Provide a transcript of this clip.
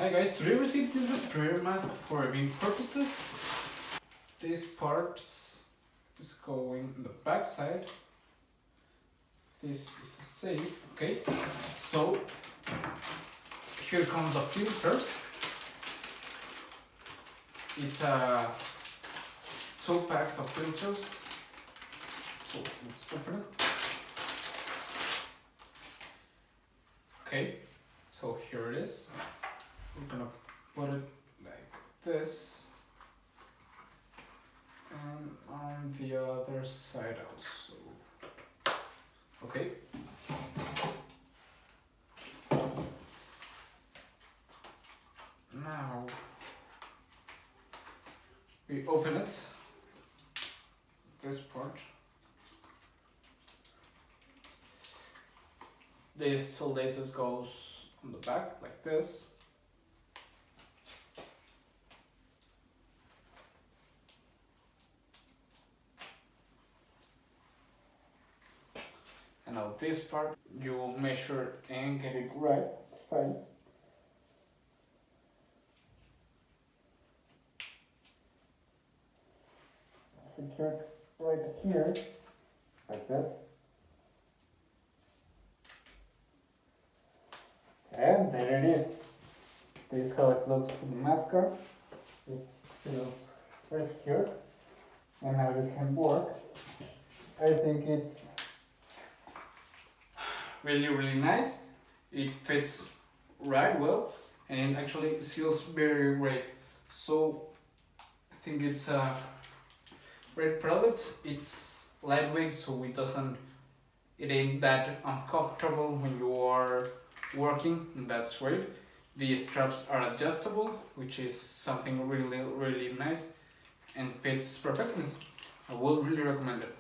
Hi guys, today we received this respirator mask for reviewing purposes. This part is going in the back side. This is safe, okay? So here comes the filters. It's a 2 packs of filters. So let's open it. Okay, so here it is. We're gonna put it like this, and on the other side also. Okay. Now we open it. This part. This two laces goes on the back like this. And now this part, you will measure and get it right size. Secure it right here, like this. And there it is. This is how it looks with the mascara. It feels very secure. And now you can work. I think it's really nice. It fits right well, and it actually seals very great. So I think it's a great product. It's lightweight, so it ain't that uncomfortable when you are working, and that's great. The straps are adjustable, which is something really nice and fits perfectly. I would really recommend it.